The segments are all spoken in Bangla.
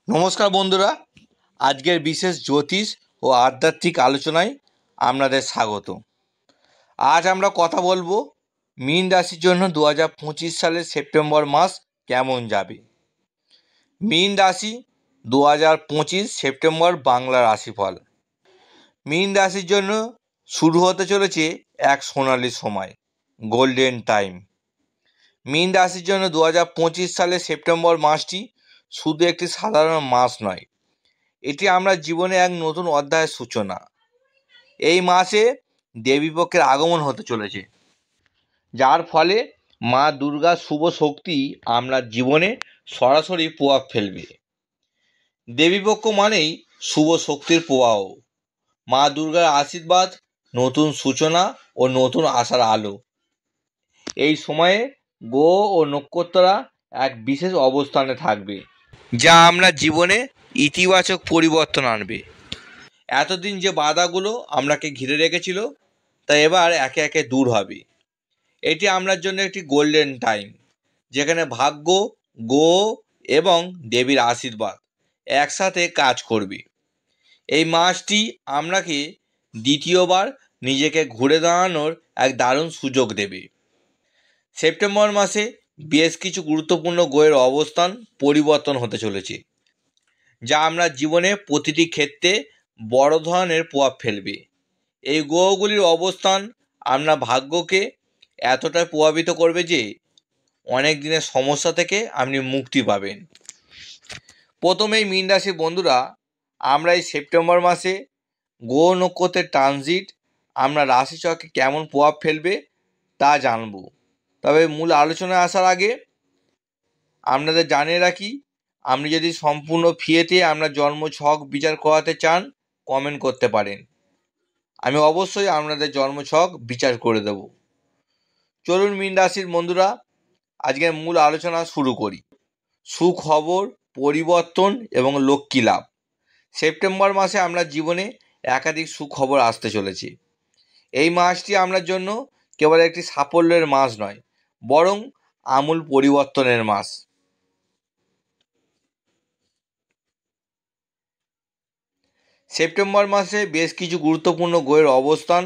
নমস্কার বন্ধুরা, আজকের বিশেষ জ্যোতিষ ও আধ্যাত্মিক আলোচনায় আপনাদের স্বাগত। আজ আমরা কথা বলবো মীন রাশির জন্য 2025 সালের সেপ্টেম্বর মাস কেমন যাবে। মীন রাশি 2025 সেপ্টেম্বর বাংলা রাশিফল। মীন রাশির জন্য শুরু হতে চলেছে এক সোনালি সময়, গোল্ডেন টাইম। মীন রাশির জন্য 2025 সালের সেপ্টেম্বর মাসটি শুধু একটি সাধারণ মাস নয়, এটি আমরা জীবনে এক নতুন অধ্যায়ের সূচনা। এই মাসে দেবীপক্ষের আগমন হতে চলেছে, যার ফলে মা দুর্গার শুভ শক্তি আমরা জীবনে সরাসরি প্রভাব ফেলবে। দেবীপক্ষ মানেই শুভ শক্তির প্রবাহ, মা দুর্গার আশীর্বাদ, নতুন সূচনা ও নতুন আশার আলো। এই সময়ে গ্রহ ও নক্ষত্ররা এক বিশেষ অবস্থানে থাকবে, যা আমরা জীবনে ইতিবাচক পরিবর্তন আনবে। এতদিন যে বাধাগুলো আপনাকে ঘিরে রেখেছিল তা এবার একে একে দূর হবে। এটি আপনার জন্য একটি গোল্ডেন টাইম, যেখানে ভাগ্য, গ্রহ এবং দেবীর আশীর্বাদ একসাথে কাজ করবে। এই মাসটি আপনাকে দ্বিতীয়বার নিজেকে ঘুরে দাঁড়ানোর এক দারুণ সুযোগ দেবে। সেপ্টেম্বর মাসে বেশ কিছু গুরুত্বপূর্ণ গ্রহের অবস্থান পরিবর্তন হতে চলেছে, যা আপনার জীবনে প্রতিটি ক্ষেত্রে বড় ধরনের প্রভাব ফেলবে। এই গ্রহগুলির অবস্থান আপনার ভাগ্যকে এতটাই প্রভাবিত করবে যে অনেক দিনের সমস্যা থেকে আপনি মুক্তি পাবেন। প্রথমেই মীন রাশির বন্ধুরা, আমরা এই সেপ্টেম্বর মাসে গ্রহ নক্ষত্রের ট্রানজিট আপনার রাশিচক্রে কেমন প্রভাব ফেলবে তা জানব। তবে মূল আলোচনায় আসার আগে আপনাদের জানিয়ে রাখি, আপনি যদি সম্পূর্ণ ফ্রিতে আপনার জন্ম ছক বিচার করাতে চান, কমেন্ট করতে পারেন। আমি অবশ্যই আপনাদের জন্ম ছক বিচার করে দেব। চলুন মীন রাশির বন্ধুরা, আজকের মূল আলোচনা শুরু করি। সুখবর, পরিবর্তন এবং লক্ষ্মী লাভ। সেপ্টেম্বর মাসে আপনার জীবনে একাধিক সুখবর আসতে চলেছে। এই মাসটি আপনার জন্য কেবল একটি সাফল্যের মাস নয়, বরং আমূল পরিবর্তনের মাস। সেপ্টেম্বর মাসে বেশ কিছু গুরুত্বপূর্ণ গ্রহের অবস্থান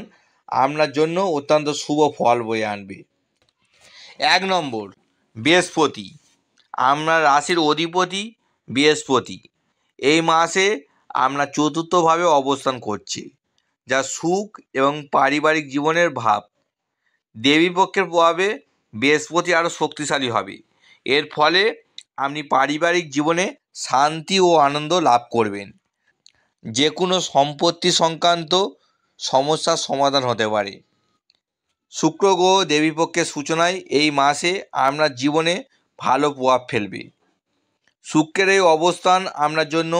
আপনার জন্য অত্যন্ত শুভ ফল বয়ে আনবে। 1 নম্বর, বৃহস্পতি। আপনার রাশির অধিপতি বৃহস্পতি এই মাসে আপনার চতুর্থভাবে অবস্থান করছে, যা সুখ এবং পারিবারিক জীবনের ভাব। দেবীপক্ষের প্রভাবে বৃহস্পতি আরও শক্তিশালী হবে। এর ফলে আপনি পারিবারিক জীবনে শান্তি ও আনন্দ লাভ করবেন। যে কোনো সম্পত্তি সংক্রান্ত সমস্যার সমাধান হতে পারে। শুক্র গ্রহ দেবীপক্ষের সূচনায় এই মাসে আপনার জীবনে ভালো প্রভাব ফেলবে। শুক্রের এই অবস্থান আপনার জন্য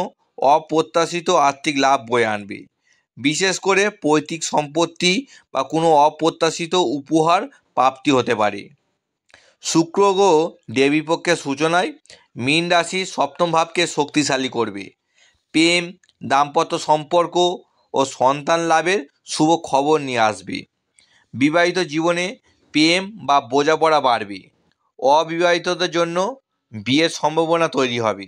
অপ্রত্যাশিত আর্থিক লাভ বয়ে আনবে, বিশেষ করে পৈতৃক সম্পত্তি বা কোনো অপ্রত্যাশিত উপহার প্রাপ্তি হতে পারে। শুক্র গ্রহ দেবীপক্ষের সূচনায় মীন রাশির সপ্তম ভাবকে শক্তিশালী করবে। প্রেম, দাম্পত্য সম্পর্ক ও সন্তান লাভের শুভ খবর নিয়ে আসবে। বিবাহিত জীবনে প্রেম বা বোঝাপড়া বাড়বে। অবিবাহিতদের জন্য বিয়ের সম্ভাবনা তৈরি হবে।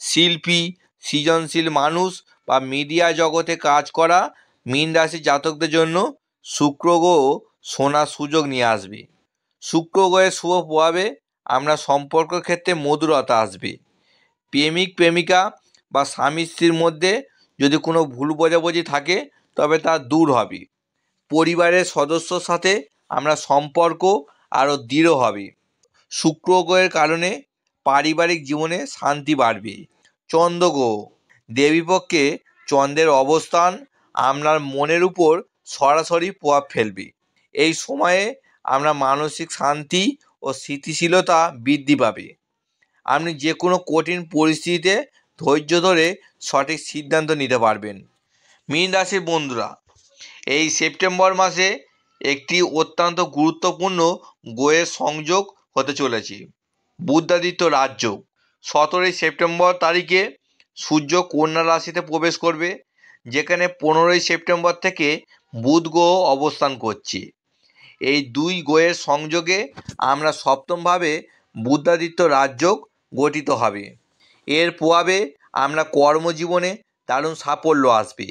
শিল্পী, সৃজনশীল মানুষ বা মিডিয়া জগতে কাজ করা মীন রাশির জাতকদের জন্য শুক্র গ্রহ সোনার সুযোগ নিয়ে আসবে। শুক্র গ্রহের শুভ প্রভাবে আপনার সম্পর্ক ক্ষেত্রে মধুরতা আসবে। প্রেমিক প্রেমিকা বা স্বামী স্ত্রীর মধ্যে যদি কোনো ভুল বোঝাবুঝি থাকে, তবে তা দূর হবে। পরিবারের সদস্যর সাথে আমরা সম্পর্ক আরও দৃঢ় হবে। শুক্র গ্রহের কারণে পারিবারিক জীবনে শান্তি বাড়বে। চন্দ্র গ্রহ দেবীপক্ষে চন্দ্রের অবস্থান আপনার মনের উপর সরাসরি প্রভাব ফেলবে। এই সময়ে আমরা মানসিক শান্তি ও স্থিতিশীলতা বৃদ্ধি পাবে। আপনি যে কোনো কঠিন পরিস্থিতিতে ধৈর্য ধরে সঠিক সিদ্ধান্ত নিতে পারবেন। মীন রাশির বন্ধুরা, এই সেপ্টেম্বর মাসে একটি অত্যন্ত গুরুত্বপূর্ণ গ্রহের সংযোগ হতে চলেছে, বুধাদিত্য রাজযোগ। 17 সেপ্টেম্বর তারিখে সূর্য কন্যা রাশিতে প্রবেশ করবে, যেখানে 15 সেপ্টেম্বর থেকে বুধ গ্রহ অবস্থান করছে। এই দুই গ্রহের সংযোগে আমরা সপ্তমভাবে বুধাদিত্য রাজযোগ গঠিত হবে। এর প্রভাবে আমরা কর্মজীবনে দারুণ সাফল্য আসবে,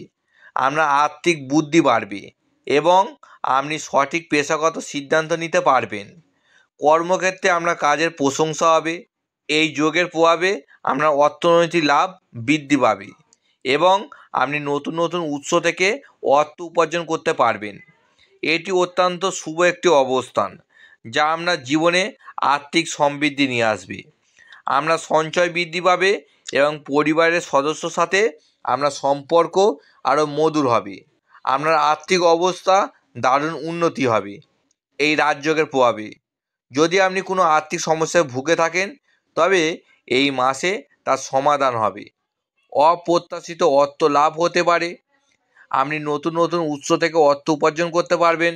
আপনার আর্থিক বুদ্ধি বাড়বে এবং আপনি সঠিক পেশাগত সিদ্ধান্ত নিতে পারবেন। কর্মক্ষেত্রে আপনার কাজের প্রশংসা হবে। এই যোগের প্রভাবে আপনার অর্থনৈতিক লাভ বৃদ্ধি পাবে এবং আপনি নতুন নতুন উৎস থেকে অর্থ উপার্জন করতে পারবেন। এটি অত্যন্ত শুভ একটি অবস্থান যা আপনার জীবনে আর্থিক সমৃদ্ধি নিয়ে আসবে। আপনার সঞ্চয় বৃদ্ধি পাবে এবং পরিবারের সদস্যর সাথে আপনার সম্পর্ক আরও মধুর হবে। আপনার আর্থিক অবস্থা দারুণ উন্নতি হবে এই রাজযোগের প্রভাবে। যদি আপনি কোনো আর্থিক সমস্যায় ভুগে থাকেন তবে এই মাসে তার সমাধান হবে। অপ্রত্যাশিত অর্থ লাভ হতে পারে। আপনি নতুন নতুন উৎস থেকে অর্থ উপার্জন করতে পারবেন।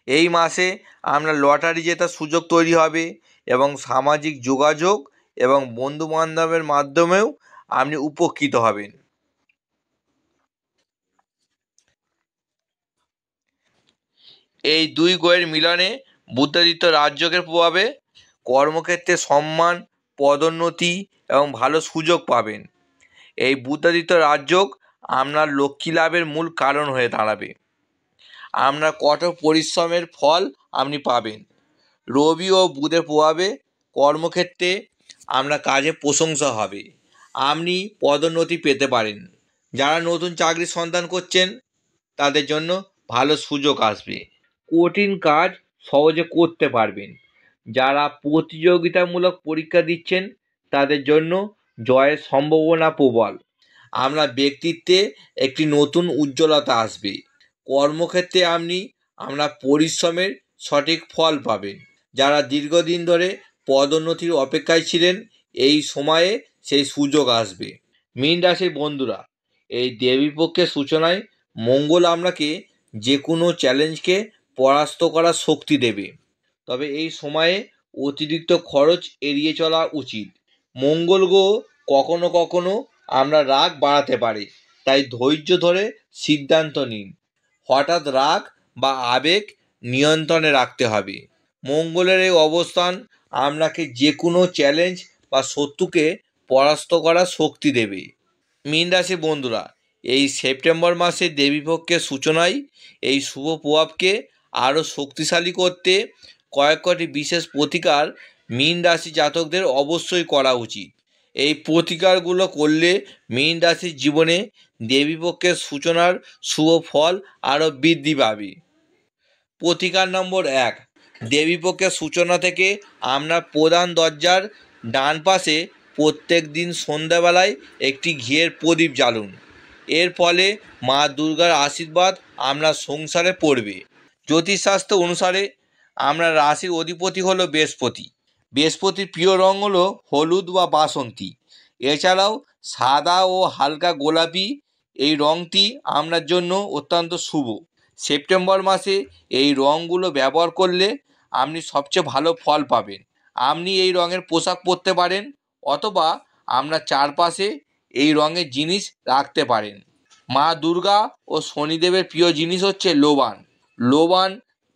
এই মাসে আপনার লটারি জেতার সুযোগ তৈরি হবে এবং সামাজিক যোগাযোগ এবং বন্ধুবান্ধবের মাধ্যমেও আপনি উপকৃত হবেন। এই দুই গ্রহের মিলনে বুধাদিত্য রাজযোগের প্রভাবে কর্মক্ষেত্রে সম্মান, পদোন্নতি এবং ভালো সুযোগ পাবেন। এই বুধাদিত্য রাজযোগ আপনার লক্ষ্মী লাভের মূল কারণ হয়ে দাঁড়াবে। আপনার কঠোর পরিশ্রমের ফল আপনি পাবেন। রবি ও বুধের প্রভাবে কর্মক্ষেত্রে আপনার কাজে প্রশংসা হবে, আপনি পদোন্নতি পেতে পারেন। যারা নতুন চাকরির সন্ধান করছেন তাদের জন্য ভালো সুযোগ আসবে। কঠিন কাজ সহজে করতে পারবেন। যারা প্রতিযোগিতামূলক পরীক্ষা দিচ্ছেন তাদের জন্য জয়ের সম্ভাবনা প্রবল। আপনার ব্যক্তিত্বে একটি নতুন উজ্জ্বলতা আসবে। কর্মক্ষেত্রে আপনি আপনার পরিশ্রমের সঠিক ফল পাবেন। যারা দীর্ঘদিন ধরে পদোন্নতির অপেক্ষায় ছিলেন এই সময়ে সেই সুযোগ আসবে। মীন রাশির বন্ধুরা, এই দেবীপক্ষের সূচনায় মঙ্গল আপনাকে যে কোনো চ্যালেঞ্জকে পরাস্ত করার শক্তি দেবে। তবে এই সময়ে অতিরিক্ত খরচ এড়িয়ে চলা উচিত। মঙ্গল গ্রহ কখনো কখনো আমরা রাগ বাড়াতে পারে, তাই ধৈর্য ধরে সিদ্ধান্ত নিন। হঠাৎ রাগ বা আবেগ নিয়ন্ত্রণে রাখতে হবে। মঙ্গলের এই অবস্থান আপনাকে যে কোনো চ্যালেঞ্জ বা শত্রুকে পরাস্ত করার শক্তি দেবে। মীন রাশি বন্ধুরা, এই সেপ্টেম্বর মাসে দেবীপক্ষের সূচনায় এই শুভ প্রভাবকে আরও শক্তিশালী করতে কয়েকটি বিশেষ প্রতিকার মীন রাশি জাতকদের অবশ্যই করা উচিত। এই প্রতিকারগুলো করলে মীন রাশির জীবনে দেবীপক্ষের সূচনার শুভ ফল আরও বৃদ্ধি পাবে। প্রতিকার নম্বর 1, দেবীপক্ষের সূচনা থেকে আপনার প্রধান দরজার ডান পাশে প্রত্যেক দিন সন্ধ্যাবেলায় একটি ঘিয়ের প্রদীপ জ্বালুন। এর ফলে মা দুর্গার আশীর্বাদ আপনার সংসারে পড়বে। জ্যোতিষশাস্ত্র অনুসারে আপনার রাশির অধিপতি হলো বৃহস্পতি। বৃহস্পতির প্রিয় রং হলো হলুদ বা বাসন্তী। এছাড়াও সাদা ও হালকা গোলাপি এই রঙটি আপনার জন্য অত্যন্ত শুভ। সেপ্টেম্বর মাসে এই রঙগুলো ব্যবহার করলে আপনি সবচেয়ে ভালো ফল পাবেন। আপনি এই রঙের পোশাক পরতে পারেন অথবা আপনার চারপাশে এই রঙের জিনিস রাখতে পারেন। মা দুর্গা ও শনিদেবের প্রিয় জিনিস হচ্ছে লোবান। লোবান,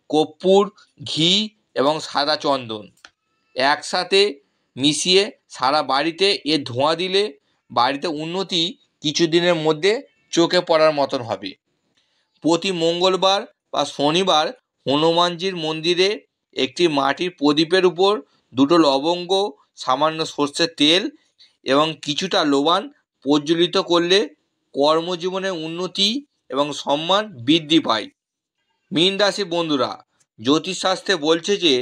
কর্পূর, ঘি এবং সাদা চন্দন একসাথে মিশিয়ে সারা বাড়িতে এর ধোঁয়া দিলে বাড়িতে উন্নতি কিছুদিনের মধ্যে চোখে পড়ার মতন হবে। প্রতি মঙ্গলবার বা শনিবার হনুমানজির মন্দিরে একটি মাটির প্রদীপের উপর দুটো লবঙ্গ, সামান্য সর্ষের তেল এবং কিছুটা লোবান প্রজ্বলিত করলে কর্মজীবনে উন্নতি এবং সম্মান বৃদ্ধি পায়। মীন রাশি বন্ধুরা, জ্যোতিষশাস্ত্রে বলছে যে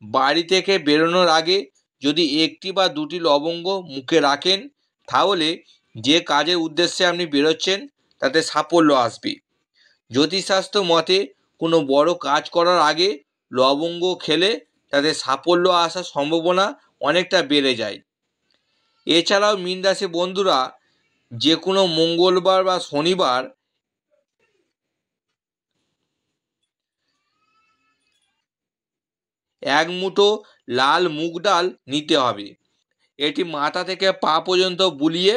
বাড়ি থেকে বেরোনোর আগে যদি একটি বা দুটি লবঙ্গ মুখে রাখেন তাহলে যে কাজের উদ্দেশ্যে আপনি বেরোচ্ছেন তাতে সাফল্য আসবে। জ্যোতিষশাস্ত্র মতে কোনো বড় কাজ করার আগে লবঙ্গ খেলে তাতে সাফল্য আসার সম্ভাবনা অনেকটা বেড়ে যায়। এছাড়াও মীন রাশি বন্ধুরা, যে কোনো মঙ্গলবার বা শনিবার এক মুঠো লাল মুগ ডাল নিতে হবে। এটি মাথা থেকে পা পর্যন্ত বুলিয়ে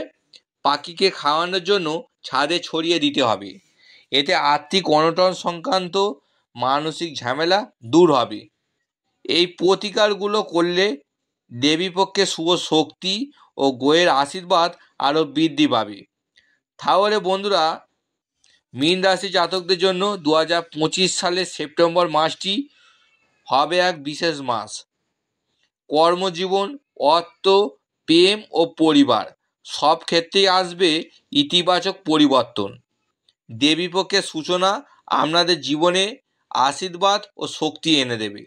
পাখিকে খাওয়ানোর জন্য ছাদে ছড়িয়ে দিতে হবে। এতে আর্থিক অনটন সংক্রান্ত মানসিক ঝামেলা দূর হবে। এই প্রতিকারগুলো করলে দেবীপক্ষে শুভ শক্তি ও গ্রহের আশীর্বাদ আরও বৃদ্ধি পাবে। তাহলে বন্ধুরা, মীন রাশি জাতকদের জন্য 2025 সালের সেপ্টেম্বর মাসটি হবে এক বিশেষ মাস। কর্মজীবন, অর্থ, প্রেম ও পরিবার সব ক্ষেত্রেই আসবে ইতিবাচক পরিবর্তন। দেবীপক্ষের সূচনা আপনাদের জীবনে আশীর্বাদ ও শক্তি এনে দেবে।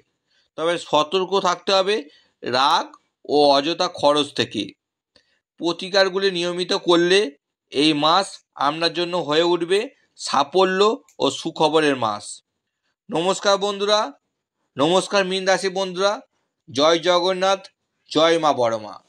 তবে সতর্ক থাকতে হবে রাগ ও অযথা খরচ থেকে। প্রতিকারগুলি নিয়মিত করলে এই মাস আপনার জন্য হয়ে উঠবে সাফল্য ও সুখবরের মাস। নমস্কার বন্ধুরা, নমস্কার মীন রাশি বন্ধুরা। জয় জগন্নাথ, জয় মা বড়মা।